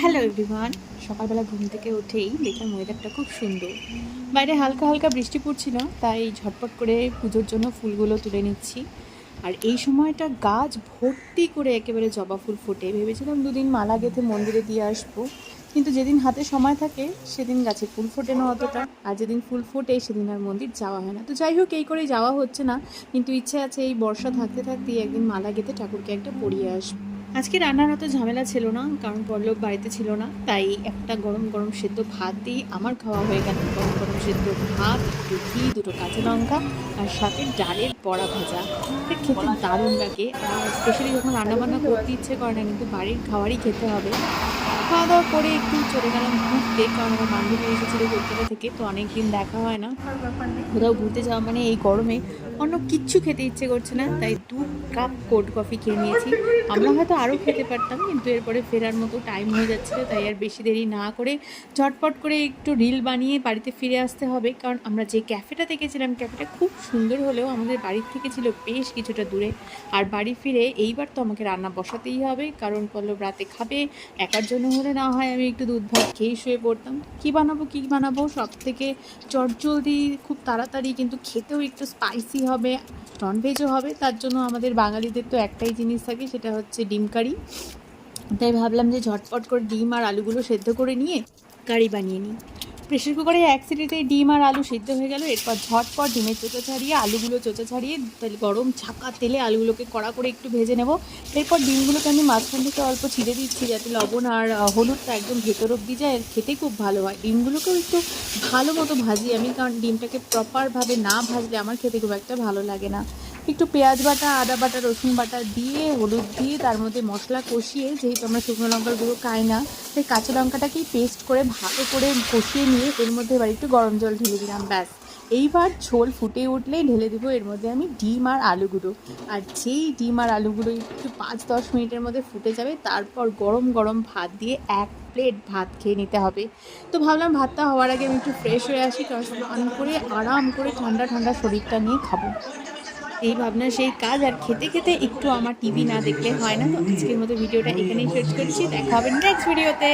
Hello everyone, সকালবেলা ঘুম থেকে উঠেই দেখলাম ওয়েদারটা খুব সুন্দর। বাইরে হালকা হালকা বৃষ্টি পড়ছিল, তাই ঝটপট করে পুজোর জন্য ফুলগুলো তুলে নিচ্ছি। আর এই সময়টা গাছ ভর্তি করে একেবারে জবা ফুল ফোটে। ভেবেছিলাম দুদিন মালা গেঁথে মন্দিরে দিয়ে আসবো, কিন্তু যেদিন হাতে সময় থাকে সেদিন গাছে ফুল ফোটে না অতটা, আর যেদিন ফুল ফোটে সেদিন আর মন্দির যাওয়া হয় না। তো যাই হোক, এই করেই যাওয়া হচ্ছে না, কিন্তু ইচ্ছে আছে এই বর্ষা থাকতে থাকতেই একদিন মালা গেঁথে ঠাকুরকে একটা পরিয়ে আসবো। আজকে রান্নার অত ঝামেলা ছিল না, কারণ পরলোক বাড়িতে ছিল না, তাই একটা গরম গরম সেদ্ধ ভাত দিয়ে আমার খাওয়া হয়ে গেল। গরম গরম সেদ্ধ ভাত, একটু ঘি, দুটো কাঁচা লঙ্কা, আর সাথে ডালের বড়া ভাজা। এটা খেতে দারুণ লাগে। আর স্পেশালি যখন রান্নাবান্না করতে ইচ্ছে করে না, কিন্তু বাড়ির খাবারই খেতে হবে। খাওয়া দাওয়া করে একটু চলে গেলাম ঘুরতে, কারণ আমার বান্ধবী এসেছিলো কলকাতা থেকে, তো অনেক দিন দেখা হয় না। কোথাও ঘুরতে যাওয়া মানে এই গরমে অন্য কিচ্ছু খেতে ইচ্ছে করছে না, তাই 2 কাপ কোল্ড কফি খেয়ে নিয়েছি। আমরা হয়তো আরও খেতে পারতাম, কিন্তু এরপরে ফেরার মতো টাইম হয়ে যাচ্ছিলো, তাই আর বেশি দেরি না করে ঝটপট করে একটু রিল বানিয়ে বাড়িতে ফিরে আসতে হবে। কারণ আমরা যে ক্যাফেটাতে গেছিলাম, ক্যাফেটা খুব সুন্দর হলেও আমাদের বাড়ির থেকে ছিল বেশ কিছুটা দূরে। আর বাড়ি ফিরে এইবার তো আমাকে রান্না বসাতেই হবে, কারণ পল্লব রাতে খাবে। একার জন্য হলে না হয় আমি একটু দুধ ভাত খেয়েই শুয়ে পড়তাম। কী বানাবো সব থেকে চটজলদি, খুব তাড়াতাড়ি, কিন্তু খেতেও একটু স্পাইসি হবে, ননভেজও হবে। তার জন্য আমাদের বাঙালিদের তো একটাই জিনিস থাকে, সেটা হচ্ছে ডিম কারি। তাই ভাবলাম যে ঝটপট করে ডিম আর আলুগুলো সেদ্ধ করে নিয়ে কারি বানিয়ে নিই। প্রেশার কুকারে 1 সিটিতেই ডিম আর আলু সিদ্ধ হয়ে গেল। এরপর ঝটপট ডিমের চোচা ছাড়িয়ে আলুগুলো চোচা ছাড়িয়ে গরম ছাকা তেলে আলুগুলোকে কড়া করে একটু ভেজে নেব। এরপর ডিমগুলোকে আমি মাঝখান থেকে অল্প ছিঁড়ে দিচ্ছি, যাতে লবণ আর হলুদটা একদম ভেতর অব্দি যায়, আর খেতে খুব ভালো হয়। ডিমগুলোকেও একটু ভালো মতো ভাজি আমি, কারণ ডিমটাকে প্রপারভাবে না ভাজলে আমার খেতে খুব একটা ভালো লাগে না। একটু পেঁয়াজ বাটা, আদা বাটা, রসুন বাটা দিয়ে, হলুদ দিয়ে, তার মধ্যে মশলা কষিয়ে, যেহেতু আমরা শুকনো লঙ্কার গুঁড়ো খাই না, তাই কাঁচা লঙ্কাটাকেই পেস্ট করে ভালো করে কষিয়ে নিয়ে এর মধ্যে এবার একটু গরম জল ঢেলে দিলাম। ব্যাস, এইবার ঝোল ফুটে উঠলেই ঢেলে দেবো এর মধ্যে আমি ডিম আর আলুগুলো। আর যেই ডিম আর আলুগুলো একটু 5-10 মিনিটের মধ্যে ফুটে যাবে, তারপর গরম গরম ভাত দিয়ে 1 প্লেট ভাত খেয়ে নিতে হবে। তো ভাবলাম ভাতটা হওয়ার আগে আমি একটু ফ্রেশ হয়ে আসি, কারণ স্নান করে আরাম করে ঠান্ডা ঠান্ডা শরীরটা নিয়ে খাবো। এই ভাবনা সেই কাজ। আর খেতে খেতে একটু আমার টিভি না দেখলে হয় না। তো আজকের মতো ভিডিওটা এখানেই শেষ করছি। দেখা হবে নেক্সট ভিডিওতে।